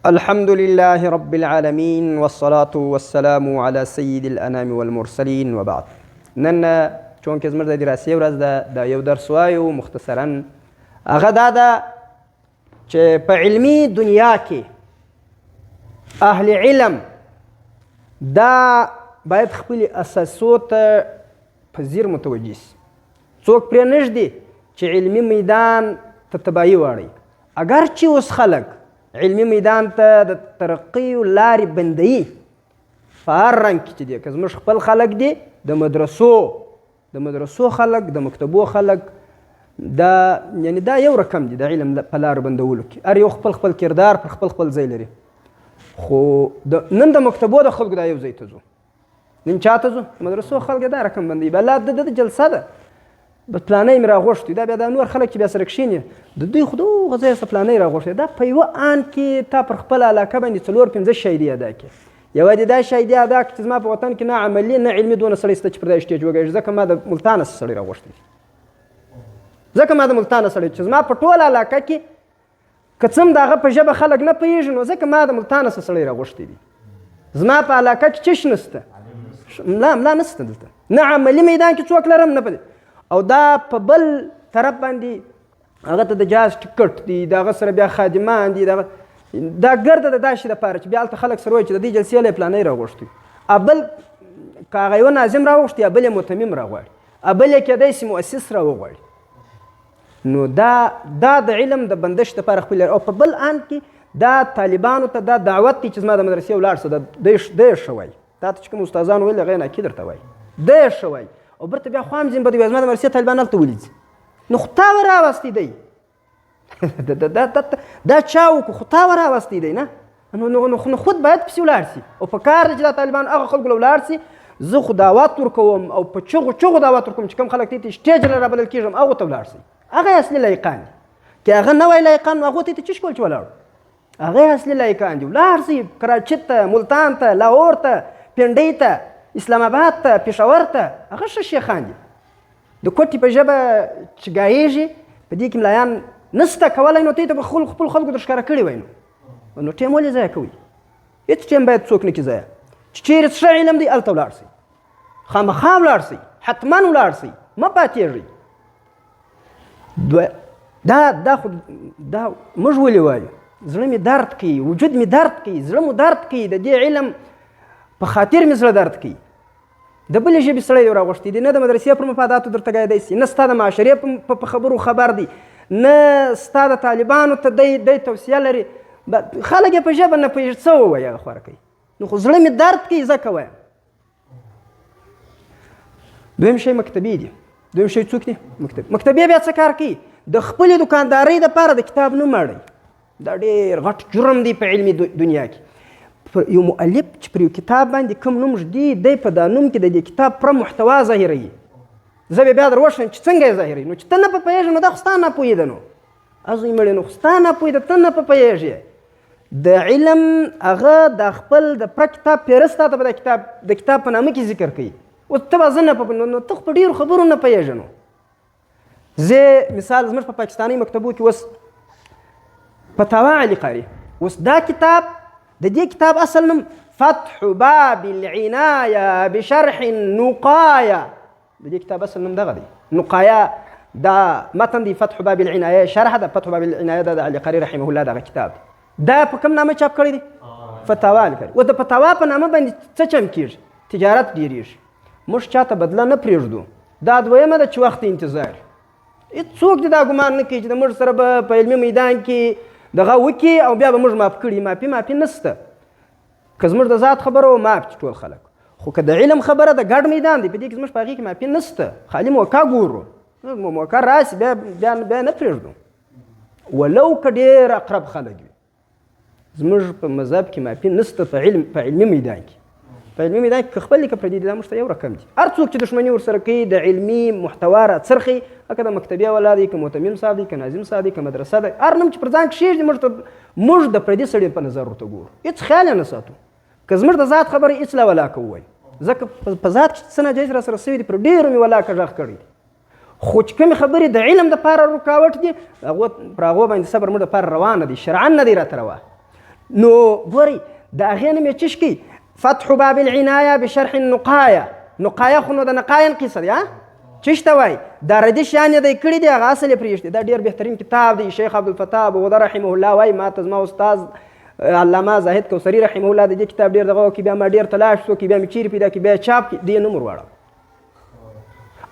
الحمد لله رب العالمين والصلاة والسلام على سيد الأنام والمرسلين وبعد. نن چونکه زموږ د دراسي ورځ ده د یو درس وایو مختصرا. هغه دا ده چې په علمي دنیا کې اهل علم دا باید خپل اساسو ته په ځیر متوجه سي. څوک پرې نږدې چې علمي میدان ته تباهي واړوي. اگر چې اوس خلک علمي میدان ته د ترقي لارې بندوي په هر رنګ کې چې دی، که زموږ خپل خلک دي، د مدرسو خلک، د مکتبو خلک، یعنی دا یو رقم دي د علم په لارو بندولو کې. هر یو خپل خپل کردار پر خپل ځای لري. خو نن د مکتبو د خلکو دا یو ځای ته ځو، نن چا ته ځو؟ د مدرسو خلک دا رقم بندوي. بله د جلسه ده، پلانی مې راغوښتي، دا بیا د نور خلک چې بیا سره کښېني د دوی خو دغه ځای څه پلانی راغوښتی. دا په یوه آن کې تا پر خپله علاقه باندې 4-5 شهیدي ادا کړي. یوه دې دا شهیدي ادا کړي چې زما په وطن کې نه عملي نه علمي دونه سړی شته چې پر دا سټیج وګېږي. ځکه ما د ملتانه سړی راغوښتی، چې زما په ټوله علاقه کې که څه هم د هغه په ژبه خلک نه پوهېږي، نو ځکه ما د ملتانه سړی راغوښتی دي. زما په علاقه کې چش نشته، ملا نشته دلته، نه عملي میدان کې څوک لرم نه پدې. او دا په بل طرف باندې هغه ته د جاز ټکټ دی، د هغه سره بیا خادمان دي، دا ګرده د دا شي دپاره چې بیا هلته خلک سره وایي چې د دې جلسې له یې پلانی راغوښتی. بل که هغه یوه ناظم راغوښتي، بل یې متمم راغواړي، بل یې کیدای شي مؤسس راوغواړي. نو دا د علم د بندښت دپاره خپل. او په بل آن کې دا طالبانو ته دا دعوت دی چې زما د مدرسې ولاړ شه، دی یې ښه وایي. تا ته چې کوم استادان ویل هغه یې ناکي درته وایي، دی یې ښه وایي. او برته بیا خو هم ځین بده وایي زما د مدرسې طالبان هلته ولیځي. نو خو تا وراوستی دی دا چا وکړو؟ خو تا وراوستی دی نه. نو خود باید پسې ولاړ سي. او په کار دی چې دا طالبان هغه خلکو له ولاړ سي. زه خو دعوت ورکوم او په چغو دعوت ورکوم چې کوم خلک ته سټیج له رابلل کېږم هغو ته ولاړ سئ. هغه یې اصلي لایقان دي. که هغه نه وای لایقان، نو هغو ته چش کول چې ولاړو؟ هغه یې اصلي لایقان دي. ولاړ سئ کراچي ته، ملتان ته، لاهور ته، پنډۍ ته، اسلام آباد ته، پېښور ته. هغه ښه شیخان دي. د کوټې په ژبه چې ګایېږي، په دې کې ملایان نسته کولی، نو ته یې ته خپل خلکو ته ښکاره کړي وای. نو ټیم ولې ضایع کوئ؟ هېڅ ټیم باید څوک نه کړي ضایع. چې چېرې ښه علم دی هلته ولاړ سئ، خامخا ولاړ سئ، حتما ولاړ سئ، مه پاتېږئ. دا موږ ولې وایو؟ زړه مې درد کوي، وجود مې درد کوي، زړه مو درد کوي. د دې علم په خاطر مې زړه درد کوي. د بلې ژبې سړی یې راغوښتی دی، نه د مدرسې پر مفاداتو درته ګایدی سي، نه ستا د معاشرې په خبرو خبر دی، نه ستا د طالبانو ته دی توصیه لري. خلک یې په ژبه نه پوهېږي، څه ووایي هغه خواره کوي. نو خو زړه مې درد کوي ځکه وایم. دویم شی مکتبي دي. دویم شی څوک دي؟ مکتبي بیا څه کار کوي؟ د خپلې دوکاندارۍ دپاره د کتاب نوم اړوي. دا ډېر غټ جرم دی په علمي دنیا کې. یو مؤلف چې پر یو کتاب باندې کوم نوم ږدي، دی په دا نوم کې د دې کتاب پوره محتوا ظاهروي. زه به بیا در وښیم چې څنګه یې ظاهروي. نو چې ته نه په پوهېږې، نو دا خو ستا ناپوهي ده. نو ازوی مړې، نو خو ستا ناپوهي ده، ته نه په پوهېږې. د علم هغه د خپل د پوره کتاب پیرس تا ته به د کتاب په نامه کې ذکر کوي. اوس ته به زه نه په، نو ته خو په ډېرو خبرو نه پوهېږې. نو زه مثال زموږ په پاکستاني مکتبو کې اوس فتاوا علي قاري، اوس دا کتاب، د دې کتاب اصل نوم فتح باب العنایه بشرح نقایه. د دې کتاب اصل نوم دغه دی، نقایه. دا متن دی، فتح باب العنایه شرح ده. فتح باب العنایه دا د علي قاري رحمه الله دغه کتاب دی. دا په کوم نامه چاپ کړی دی؟ فتاوا علي قاري. اوس د فتاوا په نامه باندې څه چم کېږي؟ تجارت ډېرېږي. موږ چاته بدله نه پرېږدو. دا دویمه ده چې وخت انتظار. هېڅوک دې دا ګمان نه کوي چې د موږ سره به په علمي میدان کې دغه وکړي او بیا به موږ معاف کړي. معافي نشته. که زموږ د ذات خبره و، معاف چې ټول خلک. خو که د علم خبره د ګډ میدان دی، په دې کې زموږ په هغې کې معافي نشته. خالي موقع ګورو، موقع راسي بیا نه پرېږدو، ولو که ډېر اقرب خلک وي. زموږ په مذهب کې معافي نشته په علمي میدان کې. په علمي میدان کې که خپل دي که پردي دي، دا موږ ته یو رقم دي. هر څوک چې دښمني ورسره کوي د علمي محتوا راڅرخي، که د مکتبي والا دی، که متمم صاحب دی، که ناظم صاحب دی، که مدرسه ده، هر نوم چې پر ځان کښېږدي موږ د پردي سړي په نظر ورته ګورو، هېڅ خیال یې نه ساتو. که زموږ د ذات خبره هېڅ لا ولاکه ووایي، ځکه په ذات کې څه ناجایز را سره سوي دي، پر ډېرو مې ولاکه غږ کړی دی. خو چې کومې خبرې د علم دپاره رکاوټ دي، پر هغو باندې صبر موږ دپاره روانه دي، شرعا نه دی راته روا. نو ګورئ د هغې نه مې چش کي فتح باب العنایه بشرح النقایه. نقایه خو نو د نقایه قصه دی چش ته وایي دا ردي شیان یې دی کړي دي هغه اصل یې پرېږدي. دا ډېر بهترین کتاب دی. شیخ عبدالفتاح ابوغده رحمه الله وایي ما ته زما استاذ علامه زاهد کوثري رحمه الله د دې کتاب ډېر دغه وکړي. بیا ما ډېر تلاش وکړي بیا مې چیرې پیدا کړي بیا چاپ کړي دې نه ورواړه.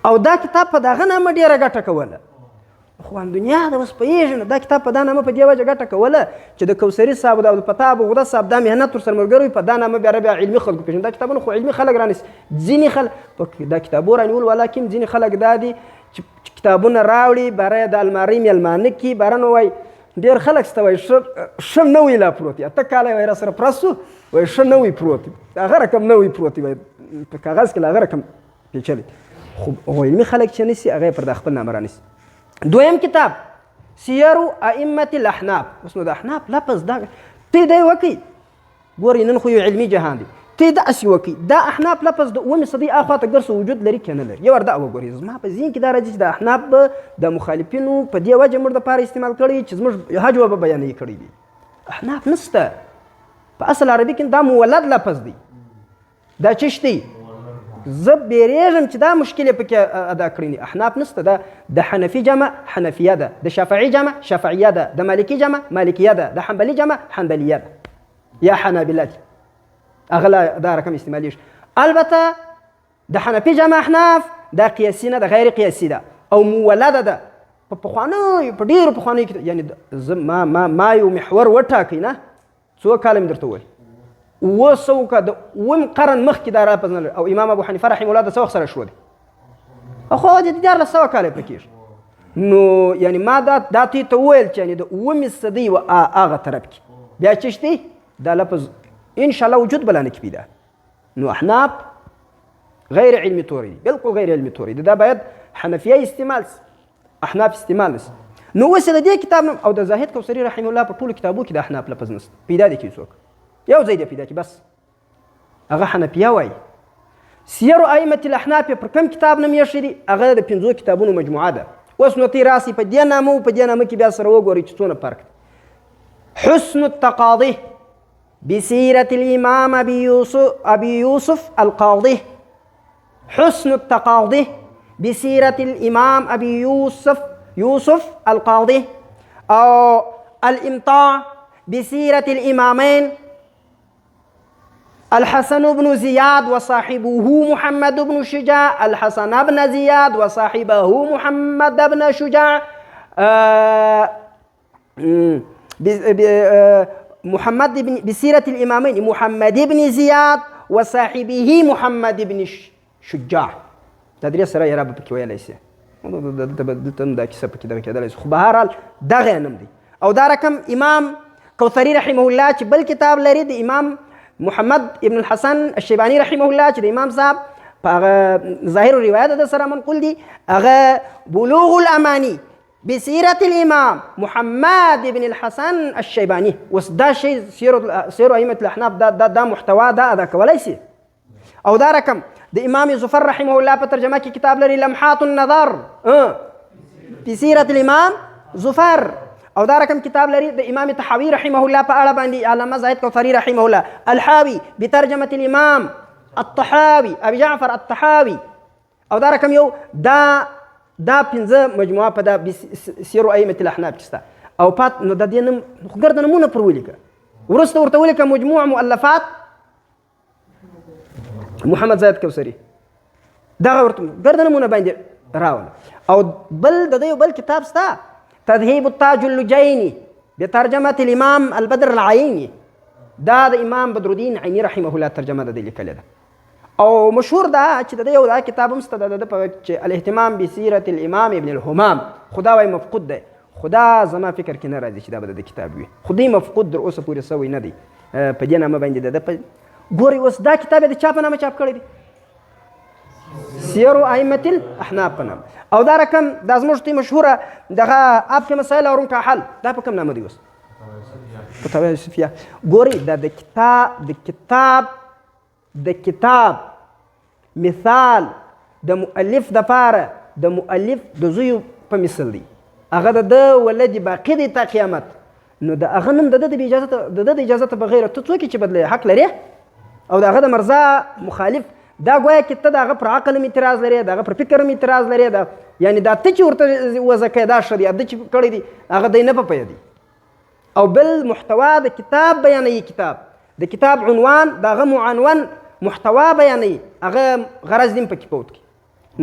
او دا کتاب په دغه نامه ډېره ګټه کوله. خو هم دنیا د اوس پوهېږي نو دا کتاب په دا نامه په دې وجه ګټه کوله چې د کوثري صاحب او د عبدالفتاح ابوغده صاحب دا محنت ورسره ملګری وي. په دا نامه بیا علمي خلکو پېژني. دا کتابونه خو علمي خلک رانیسي. ځینې خلک دا کتابونه رانیول ولاکن ځینې خلک دا دي چې کتابونه راوړي برای د المارۍ میلمانه کي باره نو وایي ډېر خلک سته وایي ښه نوی لا پروت اته کاله وایي راسره پرس شو وایي ښه نوی پروت هغه رقم نوی پروت وایي په کاغذ کې له هغه رقم پیچلی. خو علمي خلک چې نیسي هغه یې پر د خپل نامه رانیسي. دویم کتاب سیر ائمة الاحناف. اوس نو د احناف لفظ دا تی دی وکړي ګورئ نن خو یو علمي جهان دی تی داسې وکړي دا احناف لفظ د اوومې صدۍ اخوا ته ګرځو وجود لري که نه لري. یو وردا وګورئ زما په ذهن کې دا راځي چې د احناف به د مخالفینو په دې وجه موږ دپاره استعمال کړی چې زموږ هجوه به بیانوي کړی دي. احناف نسته په اصل عربي کې دا مولد لفظ دی. دا چش دی زه بیریږم چې دا مشکل یې پکې ادا کړی دي. احناف نسته. دا د حنفي جمع حنفیه ده د شافعي جمع شافعیه ده د مالکي جمع مالکیه ده د حنبلي جمع حنبلیه ده یا حنابله دي. هغه دا رقم استعمالیږي. البته د حنفي جمع احناف دا قیاسي نه ده غیر قیاسي ده او مولده ده. په پخوانیو په ډېرو پخوانیو کې یعنی ما یو محور وټاکئ نه څو کاله مې درته وویل 200 که د اووم قرن مخکې دا لفظ نه لري. او امام ابو حنیفه رحمه الله د څه وخت سره شو دی خو د 1400 کاله پرې کېږي. نو یعنی ما دا تی ته وویل چې یعنی د اوومې صدۍ و هغه طرف کې بیا چش دی دا لفظ انشاءالله وجود بلا نه کې پیدا. نو احناف غیر علمي توري دي بالکل غیر علمي توري دي. دا باید حنفیه استعمال احناف استعمال نس. نو اوس د دې کتاب او د زاهد کوثري رحمه الله په ټولو کتابو کې د احناف لفظ نسته. پیدا دی کې څوک یو ځای دی پیدا کی بس هغه حنفیه وایي. سیر ائمة الاحناف پر کم کتاب نوم یې شری هغه د 5 کتابونو مجموعه ده. اوس نو تی راسي په دې نامه او په دې نامه کې بیا سره وګورئ چې څونه فرق دی. حسن التقاضي بسيرة الإمام أبي يوسف القاضي. حسن التقاضي بسيرة الإمام أبي يوسف القاضي. أو الإمطاع بسيرة الإمامين الحسن بن زياد وصاحبه محمد بن شجاع الحسن بن زياد وصاحبه محمد بن شجاع محمد بن بسيرة الإمامين محمد بن زياد وصاحبه محمد بن شجاع. تدریس سره یې را به پکې ویلی سي دلته هم دا کیسه پکې دغه کېدلی سي خو بهرحال دغه یې نوم دی. او دا رقم امام کوثري رحمه الله چې بل کتاب لري د امام محمد ابن الحسن الشیبانی رحمه الله چې د امام صاحب په هغه ظاهر روایت د سره منقول دي هغه بلوغ الامانی بسيرة الامام محمد ابن الحسن الشیبانی. اوس دا شی سیر ائمة الاحناف دا محتوا دا ادا کولی سي. او دا رقم د امام ظفر رحمه الله په ترجمه کې کتاب لري لمحات النظر بسيرة الامام ظفر. او دا رقم کتاب لري د امام طحاوي رحمه الله په اړه باندې علامه زاهد کوثري رحمه الله الحاوي بترجمة الامام الطحاوي ابي جعفر الطحاوي. او دا رقم یو دا 5 مجموعه په دا سیر ائمة الاحناف کې سته. او پات نو د دې نوم ګرد نمونه پر ولیکه وروسته ورته ولیکه مجموع مؤلفات محمد زاهد کوثري دغه ورته ګرد نمونه باندې راوله. او بل د دې بل کتاب سته تذهيب التاج اللجيني بترجمة الإمام البدر العيني. دا د امام بدر الدين عيني رحمه الله ترجمه د دې لیکلې ده. او مشهور ده چې د دې یو دا کتاب هم سته د الاهتمام بسيرة الإمام ابن الهمام. خدا وایي مفقود ده. خدا زما فکر کې نه راځي چې دا به د کتاب وي. خو دې مفقود در اوسه پورې سوی نه دی په دې نامه باندې ده. ګورئ اوس دا کتاب د چا په نامه چاپ کړی دی سیر ائمة الاحناف په نامه. او دا رقم دا زموږ تی مشهوره دغه اب کې مسائل او رونکا حل دا په کوم نامه دی اوس فتاوی یوسفیه. ګورئ دا د کتاب مثال د مؤلف دپاره د مؤلف د زوی په مثل دی. هغه د ولد باقی دی تا قیامت نو د هغه نوم د ده د اجازته بغیر ته څوک چې بدلوي حق لري او د هغه د مرزا مخالف دا گویا کې ته د هغه پر عقل هم اعتراض لري د هغه پر فکر هم اعتراض لري یعنی دا ته چې ورته وضع کوې دا ښه دي ده چې کړی دي هغه دی نه په پوهېدی او بل محتوا د کتاب بیانوي د کتاب عنوان د هغه معنون محتوا بیانوي هغه غرض دې هم پکې پوت کړي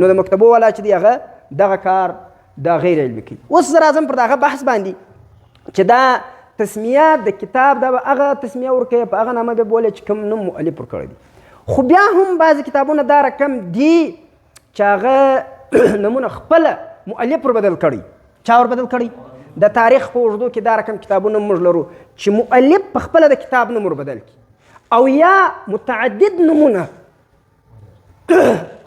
نو د مکتبو والا چې دی هغه دغه کار دا غیر علمي کوي. اوس زه راځم پر دغه بحث باندې چې دا تسمیه د کتاب دا به هغه تسمیه ورکوي په هغه نامه به بولې چې کوم نوم مؤلف ورکړی دی. خو بیا هم بعضې کتابونه دا رقم دي چې هغه نمونه خپله مؤلف وربدل کړی. چا وربدل کړی؟ د تاریخ په اوږدو کې دا رقم کتابونه موږ لرو چې مؤلف په خپله د کتاب نوم وربدل کړي او یا متعدد نومونه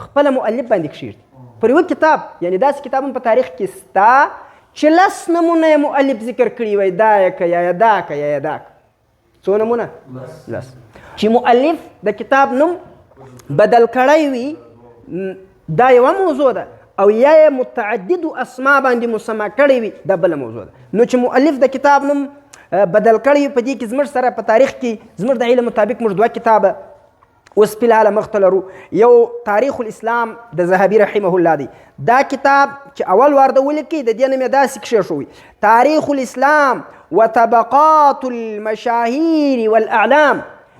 خپله مؤلف باندې کښېږدي پر یوه کتاب. یعنی داسې کتابونه په تاریخ کې سته چې لس نمونه یې مؤلف ذکر کړي وای دا یې که یا دا که یا دا که څو نمونه؟ لس. چې مؤلف د کتاب نوم بدل کړی وي دا یوه موضوع ده او یا یې متعددو اسما باندې مسما کړی وي دا بله موضوع ده. نو چې مؤلف د کتاب نوم بدل کړی وي په دې کې زموږ سره په تاریخ کې زموږ د علم مطابق موږ دوه کتابه اوس فلحاله مخته لرو. یو تاریخ الاسلام د ذهبي رحمه الله دی. دا کتاب چې اول وار د ولیکي د دې نوم یې داسې کښېښوي تاریخ الاسلام وطبقات المشاهیر والاعلام.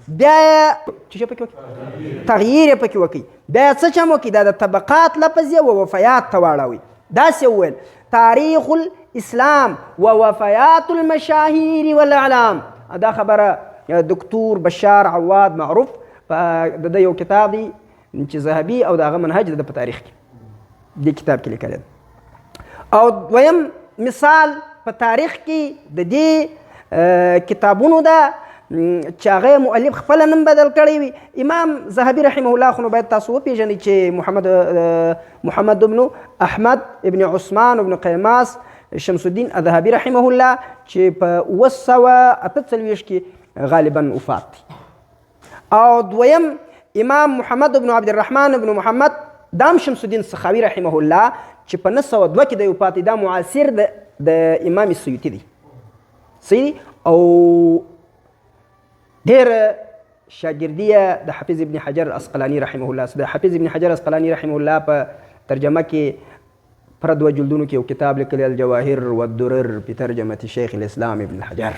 بیا یې څه پکې وکړي؟ تغییر یې پکې وکړي. بیا یې څه چم وکړي؟ دا د طبقات لفظ یې ووفیات ته واړوي. داسې وویل تاریخ الاسلام ووفیات المشاهیر والاعلام. دا خبره دکتور بشار عواد معروف د ده یو کتاب دی چې ذهبي او د هغه منهج د په تاریخ کې دې کتاب کې لیکلی ده. او دویم مثال په تاریخ کې د دې کتابونو ده چې هغه مؤلف خپله نوم بدل کړی وي. امام ذهبي رحمه الله خو نو باید تاسو وپېژنئ چې محمد بن احمد ابن عثمان ابن قیماس شمس الدین الذهبي رحمه الله چې په 948 کې غالبا وفات دی. او دویم امام محمد بن عبد الرحمن بن محمد دام شمس الدین سخاوي رحمه الله چې په 902 کې د وفات دا معاصر د امام سیوطي دی. صحیح. او ډېر شاګردي د حافظ ابن حجر اسقلاني رحمه الله. د حافظ ابن حجر اسقلاني رحمه الله په ترجمه کې پر 2 جلدونو کې یو کتاب لیکلی الجواهر والدرر په ترجمه شیخ الاسلام ابن حجر.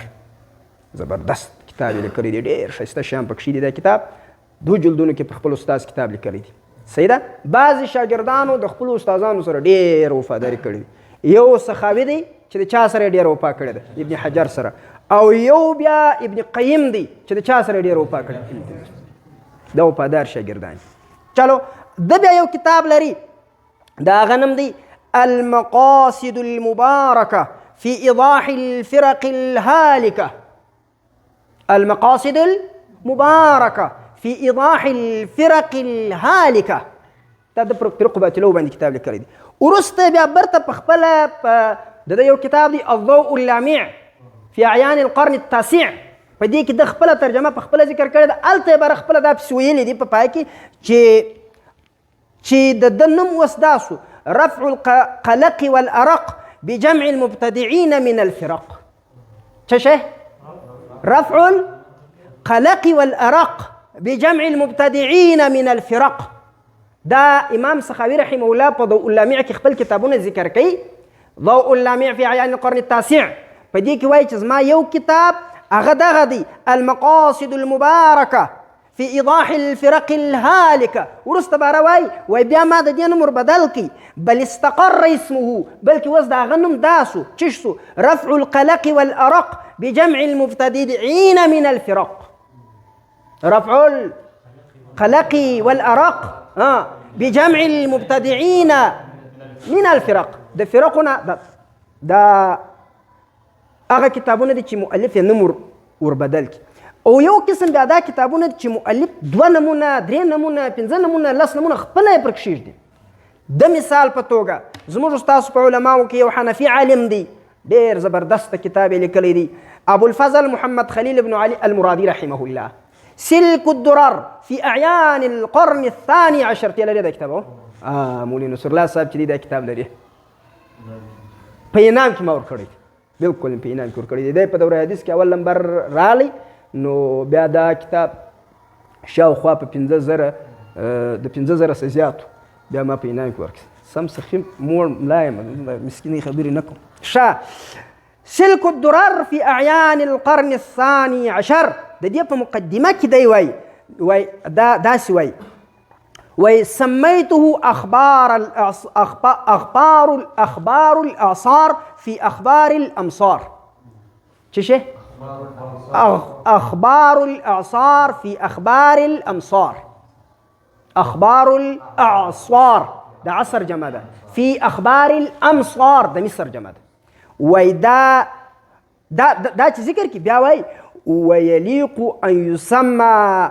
زبردست کتاب یې لیکلی دی ډېر ښایسته شیان پکښې دي. دا کتاب 2 جلدونو کې په خپل استاذ کتاب لیکلی دی. صحیح ده. بعضې شاګردانو د خپلو استادانو سره ډېر وفاداري کړې دي. یو سخاوي دی چې د چا سره یې ډېره وفا کړې ده ابن حجر سره. او یو بیا ابن قیم دی چې د چا سره ډېره وفا کړې دا وفادار شاګردان. چلو ده بیا یو کتاب لري د هغه نوم دی المقاصد المبارکه فی ایضاح الفرق الهالکه. المقاصد المبارکه فی ایضاح الفرق الهالکه. دا د فرقو باطلو باندې کتاب لیکلی دی. وروسته بیا برته په خپله د ده یو کتاب دی الضوء اللامع فی اعیان القرن التاسع. په دې کې د خپله ترجمه په خپله ذکر کړې ده. هلته یې بره خپله دا پسې ویلي دي په پای کې چې د ده نوم اوس دا سو رفع القلق والارق بجمع المبتدعين من الفرق. څه شی؟ رفع القلق والارق بجمع المبتدعين من الفرق. دا امام سخاوي رحمه الله په ضوء اللامع کې خپل کتابونه ذکر کوي. ضوء اللامع في اعيان القرن التاسع. په دې کې وایي چې زما یو کتاب هغه دغه دی المقاصد المبارکه في ایضاح الفرق الهالکه. وروسته باره وایي بیا ما د دې نوم وربدل کړي بل استقر اسمه بلکې اوس د هغه نوم دا سو چې سو رفع القلق والارق بجمع المبتدعين من الفرق. رفع القلق والارق بجمع المبتدعين من الفرق. د فرقونه دا هغه کتابونه دي چې مؤلف یې نوم وربدل کړي. او یو قسم بیا دا کتابونه دي چې مؤلف 2 نمونه 3 نمونه 5 نمونه 10 نمونه خپله یې پر کښېږدي. د مثال په توګه زموږ ستاسو په علماو کې یو حنفي عالم دی ډېر زبردسته کتاب یې لیکلی دی ابوالفضل محمد خلیل بن علي المرادي رحمه الله. سلك الدرر في اعيان القرن الثاني عشر. تی لري دا کتاب مولوي نصر الله صاحب چې دا کتاب لري په انعام کې ما ورکړی. بالکل په انعام کې ورکړی دی. دی په دوره حدیث کې اول نمبر رالی، نو بیا دا کتاب شاوخوا په 15,000 د 15,000 څخه زیاتو بیا ما په انعام کې ورکړي. سم سخي موړ ملا یم، مسکینې خبرې نه کوم. سلك الدرر في أعيان القرن الثاني عشر. د دې په مقدمه کې دی وای داسې وای سميته أخبار الأعصار في أخبار الأمصار. چشه؟ أخبار الأعصار في أخبار الأمصار. أخبار الأعصار ده عصر جمع ده، في أخبار الأمصار ده مصر جمع ده. وای دا چې ذکر کی بیا وای ويليق ان يسمى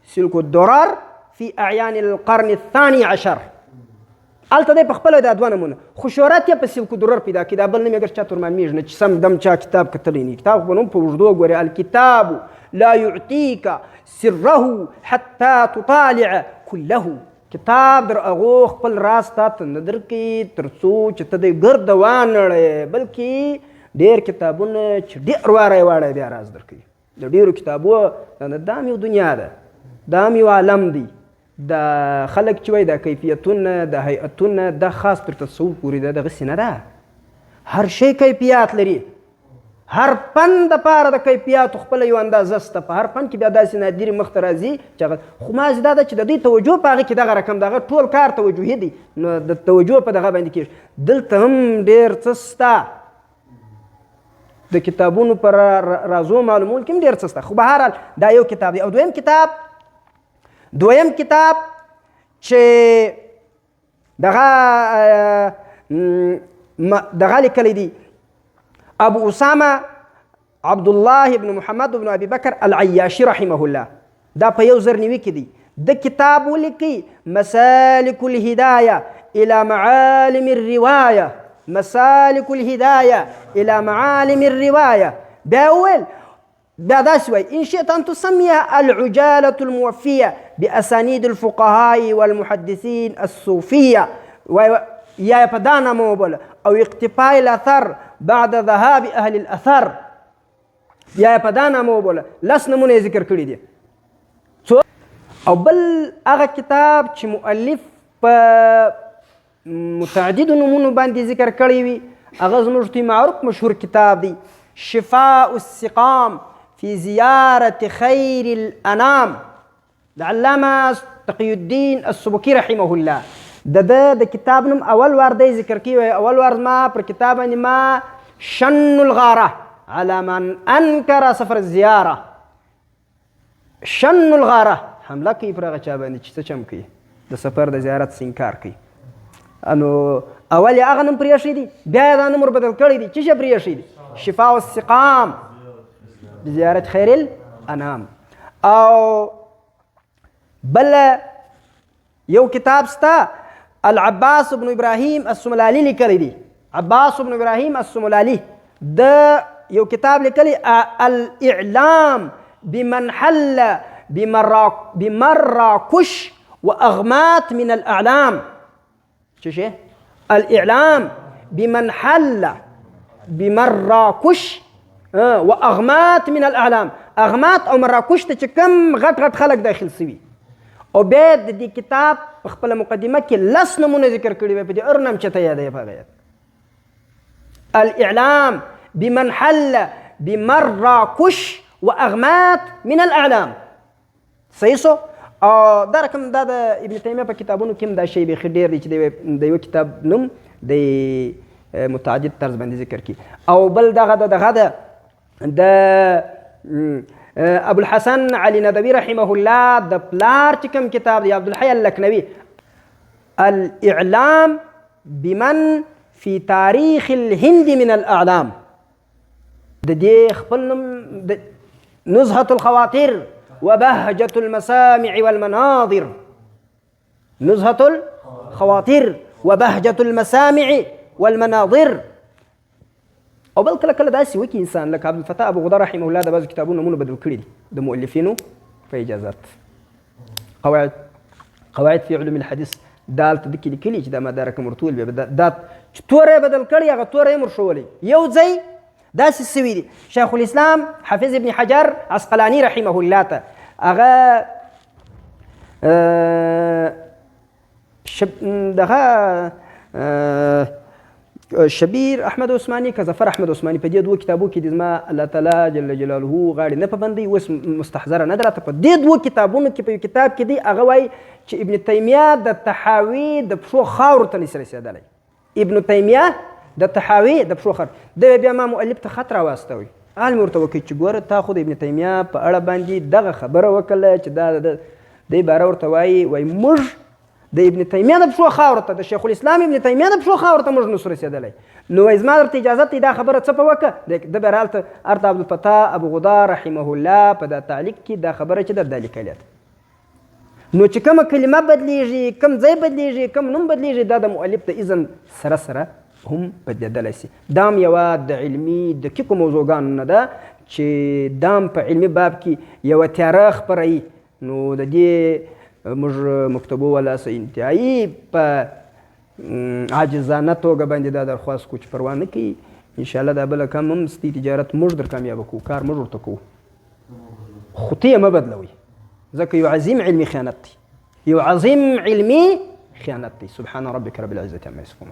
سلك الدرر في اعيان القرن الثاني عشر. الته د خپل د دوه نمونه خو شهرت په سلك الدرر پیدا کړي. دا بل نه مګر چا ترمان میژ نه چې سم دم چا کتاب کتلی نه کتاب بنوم په وجدو غوري الكتاب لا يعطيك سره حتى تطالع كله. کتاب در هغو خپل راز تا ته نه درکوي تر څو چې ته د ګرد وانړې، بلکې ډېر کتابونه چې ډېر واری واړی بیا راز درکوي. د ډېرو کتابو دا هم یو دنیا ده، دا هم یو عالم دی. د خلک چې وایي دا کیفیتونه د هیئتونه دا خاص پر تصوف پورې ده، دغسې نه ده. هر شی کیفیات لري، هر فن دپاره د کیفیاتو خپله یو اندازه شته. په هر فن کې بیا داسې نادرې مخ ته راځي چې خو مازې دا ده چې د دوی توجه په هغه کې دغه رقم دغه ټول کار توجهي دی، نو د توجه په دغه باندې کېږي. دلته هم ډېر څه شته، د کتابونو پر رازو معلومول کې هم ډېر څه شته. خو بهرحال دا یو کتاب دی. او دویم کتاب چې دغه لیکلی دی ابو اسامه عبد الله بن محمد بن ابي بكر العياشي رحمه الله. دا په 1090 کې دی. د کتاب ولیکي مسالك الهدايه الى معالم الروايه. مسالك الهدايه الى معالم الروايه. بیا ویل بیا داسې وایي ان شئت ان تسميها العجاله الموفيه باسانيد الفقهاء والمحدثين الصوفيه، یا په دا نامه وبوله، او اقتفاء الاثر بعد ذهاب اهل الاثر، یا په دا نامه وبوله. لس نمونه یې ذکر کړي دي. او بل هغه کتاب چې مؤلف په متعددو نمونو باندې ذکر کړی وي هغه زموږ ته معروف مشهور کتاب دی شفاء السقام في زيارة خير الأنام د علامه تقي الدين السبكي رحمه الله. د کتاب نوم اول وار دی ذکر کړی، اول وار ما پر کتاب باندې ما شن الغاره على من انكر سفر الزياره. شن الغاره حمله کوي پر هغه چا باندې چې څه چم کوي د سفر د زیارت څخه انکار کوي. انو اول هغه نوم پرېښی دی، بیا یې دا نوم بدل کړی دی. څه شی پرېښی دی؟ شفاء السقام بزيارة خير الأنام. أو بل يو كتاب ستا العباس بن إبراهيم السملالي لكلي دي. عباس بن إبراهيم السملالي ده يو كتاب لكلي الإعلام بمن حل بمراكش وأغمات من الأعلام. شو الإعلام بمن حل بمراكش واغمات من الاعلام. اغمات او مراکش ته چې کوم غټ غټ خلک داخل سوي. او بیا د دې کتاب په خپله مقدمه کې 10 نمونه ذکر کړي وي. په دې هر نوم چېرته یادوي په هغه یاد. الاعلام بمن حل بمراکش واغمات من الاعلام. صحیح سو. او دا رقم دا د ابن تیمیه په کتابونو کې هم دا شی بیخي ډېر دی چې د یو کتاب نوم د متعدد طرز باندې ذکر کی. او بل دغه د ابو الحسن علي ندوي رحمه الله د پلار چې کوم کتاب دی عبد الحي اللکنوي الاعلام بمن في تاريخ الهند من الاعلام. د دې خپل نوم نزهة الخواطر وبهجة المسامع والمناظر. نزهة الخواطر وبهجة المسامع والمناظر. او بل کله کله داسې وکي انسان لکه عبدالفتاح ابو غدار رحمه الله د بعضو کتابونو نومونه بدل کړي دي د مؤلفینو په اجازات. قواعد في علوم الحديث دا هلته دکې لیکلي چې دا ما دا رقم ورته ویل دا چې توری بدل کړي هغه توری یې مرښولی. یو ځای داسې سوي دي. شیخ الاسلام حافظ ابن حجر عسقلاني رحمه الله ته هغه دغه شبیر احمد عثماني که ظفر احمد عثماني په دې دوه کتابو کې د زما الله تعالی جل جلاله غاړې نه پابندوي، اوس مستحضره نه ده راته په دې دوه کتابونو کې په یو کتاب کې دی هغه وایي چې ابن تیمیه د تحاوی د پښو خاورو ته نشي رسېدلی. ابن تیمیه د تحاوی د پښو خاورو د بیا ما مؤلف ته خط راواستوي، حال مې ورته وکړي چې ګوره تا خو د ابن تیمیه په اړه باندې دغه خبره وکړله چې دا د عباره ورته وایي موږ د ابن تیمیه د پښو خاورو ته د شیخ الاسلام ابن تیمیه د پښو خاورو ته موږ نسو رسېدلی. نو وایي زما درته اجازه ته دا خبره څه په وکړه د بیا هلته ارته عبدالفتاح ابو غدار رحمه الله په دا تعلیق کې دا خبره چې دا لیکلې ده. نو چې کومه کلمه بدلیږي، کوم ځای بدلیږي، کوم نوم بدلیږي، دا د مؤلف د اذن سره سره هم بدلیدلی سي. دا هم یوه د علمي دقیقو موضوعګانو نه ده چې دا هم په علمي باب کې یوه تیاره خپروي. نو د دې موږ مکتبو والا څه انتهایي په عاجزانه توګه باندې دا درخواست کوو چې پروا نه کوي. انشاءالله دا بله کم هم ستی تجارت موږ در کامیابه کوو، کار موږ ورته کوو، خو ته یې مه بدلوئ ځکه یو عظیم علمي خیانت دی، یو عظیم علمي خیانت دی. سبحان ربک رب العزة عما یصفون.